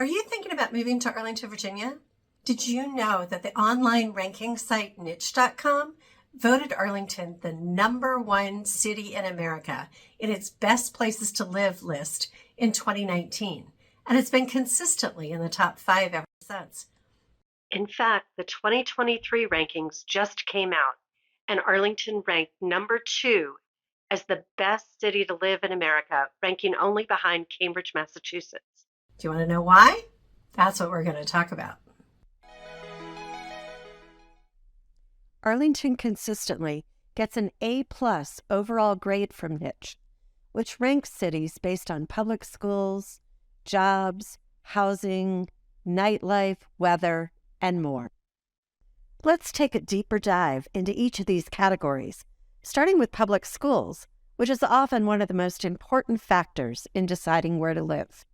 Are you thinking about moving to Arlington, Virginia? Did you know that the online ranking site Niche.com voted Arlington the #1 city in America in its best places to live list in 2019? And it's been consistently in the top 5 ever since. In fact, the 2023 rankings just came out, and Arlington ranked #2 as the best city to live in America, ranking only behind Cambridge, Massachusetts. Do you want to know why? That's what we're going to talk about. Arlington consistently gets an A+ overall grade from Niche, which ranks cities based on public schools, jobs, housing, nightlife, weather, and more. Let's take a deeper dive into each of these categories, starting with public schools, which is often one of the most important factors in deciding where to live.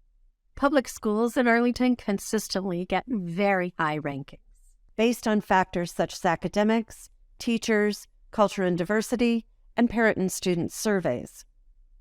Public schools in Arlington consistently get very high rankings, based on factors such as academics, teachers, culture and diversity, and parent and student surveys.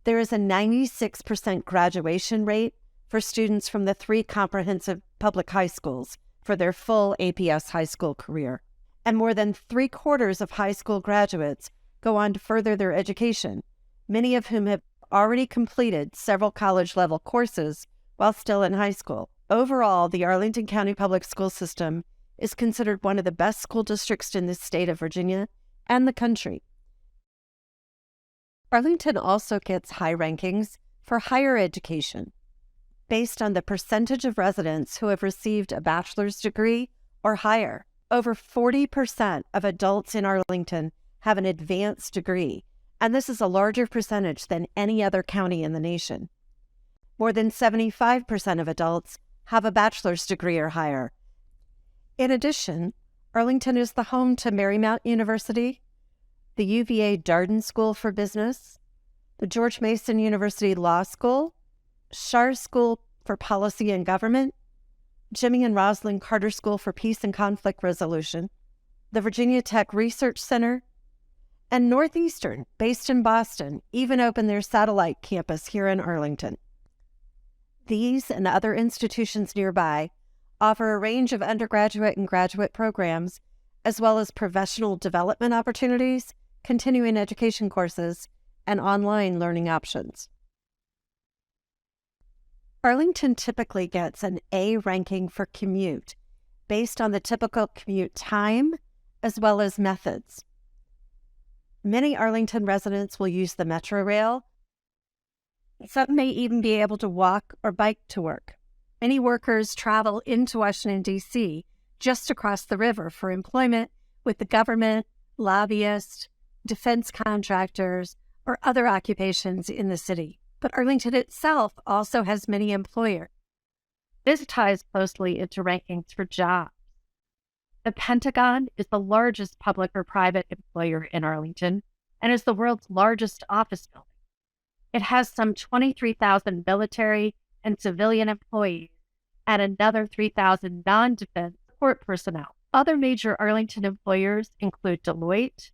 There is a 96% graduation rate for students from the 3 comprehensive public high schools for their full APS high school career, and more than 3/4 of high school graduates go on to further their education, many of whom have already completed several college-level courses while still in high school. Overall, the Arlington County Public School System is considered one of the best school districts in the state of Virginia and the country. Arlington also gets high rankings for higher education, based on the percentage of residents who have received a bachelor's degree or higher. Over 40% of adults in Arlington have an advanced degree, and this is a larger percentage than any other county in the nation. More than 75% of adults have a bachelor's degree or higher. In addition, Arlington is the home to Marymount University, the UVA Darden School for Business, the George Mason University Law School, Schar School for Policy and Government, Jimmy and Rosalind Carter School for Peace and Conflict Resolution, the Virginia Tech Research Center, and Northeastern, based in Boston, even opened their satellite campus here in Arlington. These and other institutions nearby offer a range of undergraduate and graduate programs, as well as professional development opportunities, continuing education courses, and online learning options. Arlington typically gets an A ranking for commute, based on the typical commute time, as well as methods. Many Arlington residents will use the Metro Rail. Some may even be able to walk or bike to work. Many workers travel into Washington, D.C., just across the river for employment with the government, lobbyists, defense contractors, or other occupations in the city. But Arlington itself also has many employers. This ties closely into rankings for jobs. The Pentagon is the largest public or private employer in Arlington and is the world's largest office building. It has some 23,000 military and civilian employees and another 3,000 non-defense support personnel. Other major Arlington employers include Deloitte,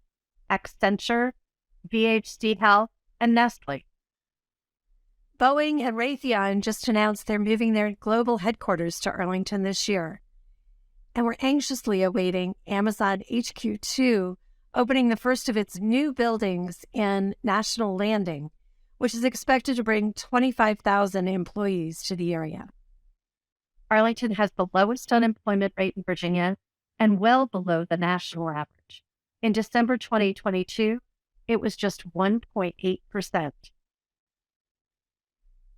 Accenture, VHC Health, and Nestle. Boeing and Raytheon just announced they're moving their global headquarters to Arlington this year. And we're anxiously awaiting Amazon HQ2 opening the first of its new buildings in National Landing, which is expected to bring 25,000 employees to the area. Arlington has the lowest unemployment rate in Virginia and well below the national average. In December 2022, it was just 1.8%.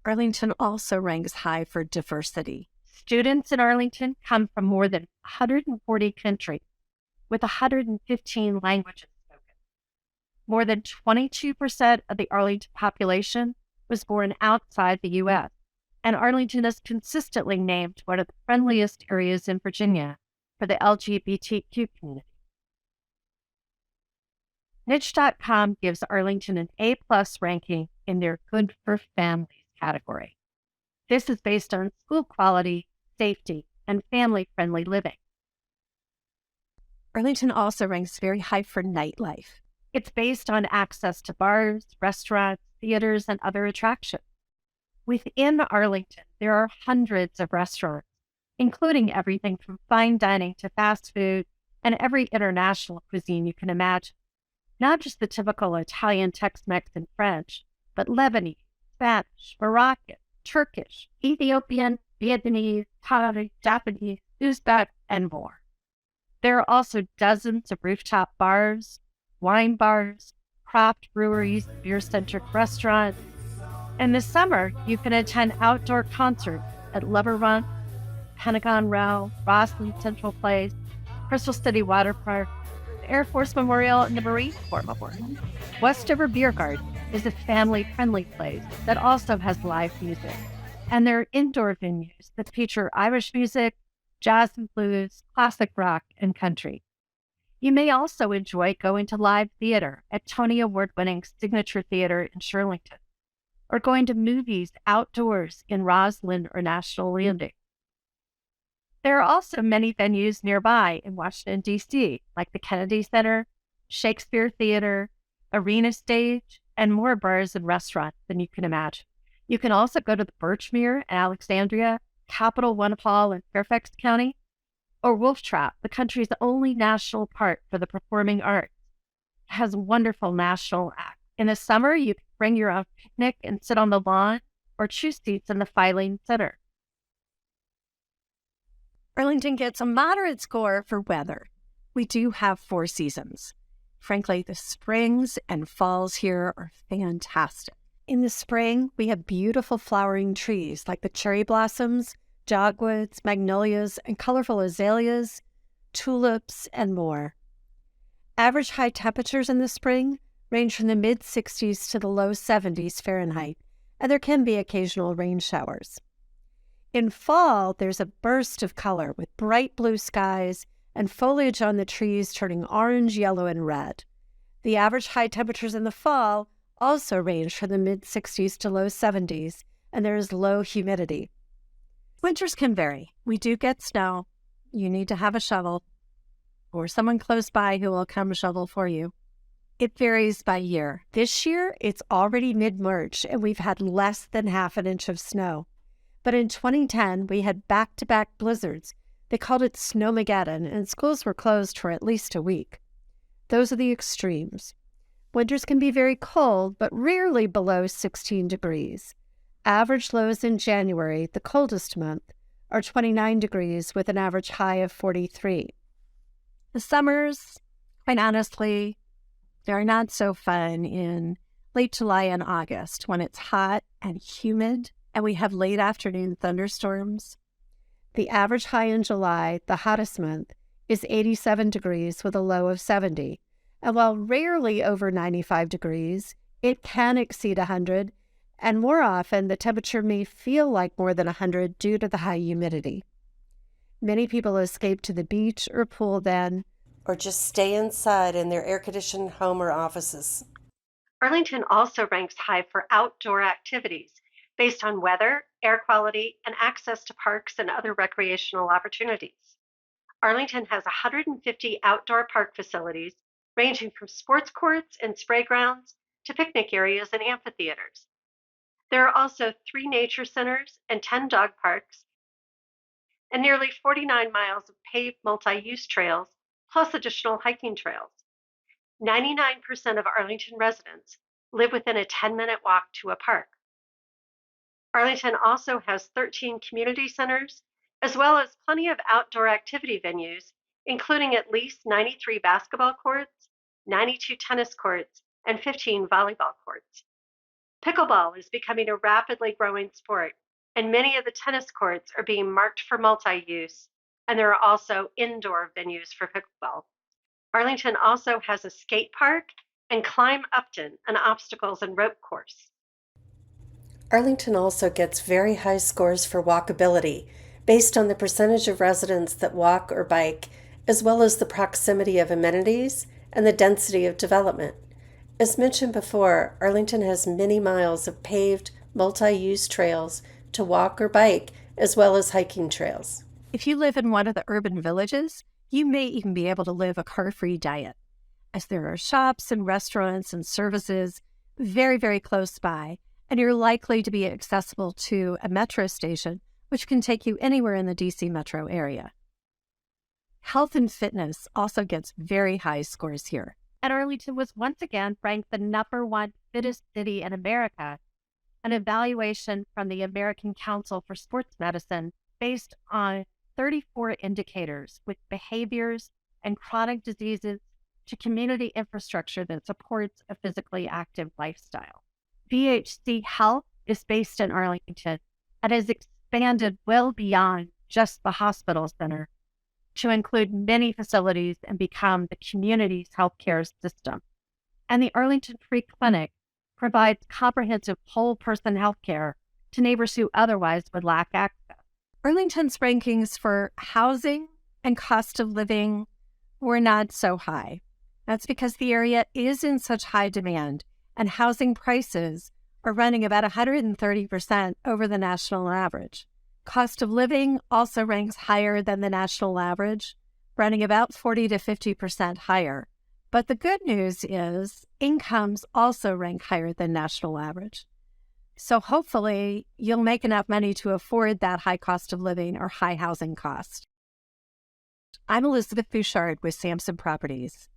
Arlington also ranks high for diversity. Students in Arlington come from more than 140 countries, with 115 languages spoken. More than 22% of the Arlington population was born outside the U.S., and Arlington is consistently named one of the friendliest areas in Virginia for the LGBTQ community. Niche.com gives Arlington an A+ ranking in their Good for Families category. This is based on school quality, safety, and family-friendly living. Arlington also ranks very high for nightlife. It's based on access to bars, restaurants, theaters, and other attractions. Within Arlington, there are hundreds of restaurants, including everything from fine dining to fast food and every international cuisine you can imagine. Not just the typical Italian, Tex-Mex, and French, but Lebanese, Spanish, Moroccan, Turkish, Ethiopian, Vietnamese, Thai, Japanese, Uzbek, and more. There are also dozens of rooftop bars, wine bars, craft breweries, beer-centric restaurants. And this summer, you can attend outdoor concerts at Lover Run, Pentagon Row, Rosslyn Central Place, Crystal City Water Park, the Air Force Memorial, and the Marine Corps Memorial. Westover Beer Garden is a family-friendly place that also has live music. And there are indoor venues that feature Irish music, jazz and blues, classic rock, and country. You may also enjoy going to live theater at Tony Award-winning Signature Theater in Shirlington, or going to movies outdoors in Roslyn or National Landing. There are also many venues nearby in Washington, D.C., like the Kennedy Center, Shakespeare Theater, Arena Stage, and more bars and restaurants than you can imagine. You can also go to the Birchmere in Alexandria, Capital One Hall in Fairfax County, or Wolf Trap, the country's only national park for the performing arts. It has wonderful national acts. In the summer, you can bring your own picnic and sit on the lawn or choose seats in the Filing Center. Arlington gets a moderate score for weather. We do have 4 seasons. Frankly, the springs and falls here are fantastic. In the spring, we have beautiful flowering trees like the cherry blossoms, dogwoods, magnolias, and colorful azaleas, tulips, and more. Average high temperatures in the spring range from the mid-60s to the low 70s Fahrenheit, and there can be occasional rain showers. In fall, there's a burst of color with bright blue skies and foliage on the trees turning orange, yellow, and red. The average high temperatures in the fall also range from the mid-60s to low 70s, and there is low humidity. Winters can vary. We do get snow. You need to have a shovel or someone close by who will come shovel for you. It varies by year. This year, it's already mid-March, and we've had less than half an inch of snow. But in 2010, we had back-to-back blizzards. They called it Snowmageddon, and schools were closed for at least a week. Those are the extremes. Winters can be very cold, but rarely below 16 degrees. Average lows in January, the coldest month, are 29 degrees with an average high of 43. The summers, quite honestly, they're not so fun in late July and August when it's hot and humid and we have late afternoon thunderstorms. The average high in July, the hottest month, is 87 degrees with a low of 70. And while rarely over 95 degrees, it can exceed 100, and more often the temperature may feel like more than 100 due to the high humidity. Many people escape to the beach or pool then, or just stay inside in their air-conditioned home or offices. Arlington also ranks high for outdoor activities based on weather, air quality, and access to parks and other recreational opportunities. Arlington has 150 outdoor park facilities ranging from sports courts and spray grounds to picnic areas and amphitheaters. There are also 3 nature centers and 10 dog parks, and nearly 49 miles of paved multi-use trails, plus additional hiking trails. 99% of Arlington residents live within a 10-minute walk to a park. Arlington also has 13 community centers, as well as plenty of outdoor activity venues, including at least 93 basketball courts, 92 tennis courts, and 15 volleyball courts. Pickleball is becoming a rapidly growing sport, and many of the tennis courts are being marked for multi-use, and there are also indoor venues for pickleball. Arlington also has a skate park and Climb Upton, an obstacles and rope course. Arlington also gets very high scores for walkability, based on the percentage of residents that walk or bike, as well as the proximity of amenities and the density of development. As mentioned before, Arlington has many miles of paved, multi-use trails to walk or bike, as well as hiking trails. If you live in one of the urban villages, you may even be able to live a car-free diet, as there are shops and restaurants and services very, very close by, and you're likely to be accessible to a metro station, which can take you anywhere in the DC metro area. Health and fitness also gets very high scores here. And Arlington was once again ranked the #1 fittest city in America, an evaluation from the American Council for Sports Medicine based on 34 indicators with behaviors and chronic diseases to community infrastructure that supports a physically active lifestyle. VHC Health is based in Arlington and has expanded well beyond just the hospital center to include many facilities and become the community's healthcare system. And the Arlington Free Clinic provides comprehensive whole person healthcare to neighbors who otherwise would lack access. Arlington's rankings for housing and cost of living were not so high. That's because the area is in such high demand and housing prices are running about 130% over the national average. Cost of living also ranks higher than the national average, running about 40 to 50% higher. But the good news is incomes also rank higher than national average. So hopefully you'll make enough money to afford that high cost of living or high housing cost. I'm Elizabeth Bouchard with Samson Properties.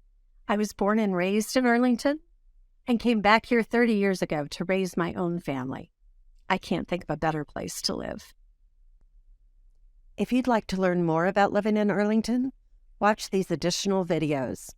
I was born and raised in Arlington and came back here 30 years ago to raise my own family. I can't think of a better place to live. If you'd like to learn more about living in Arlington, watch these additional videos.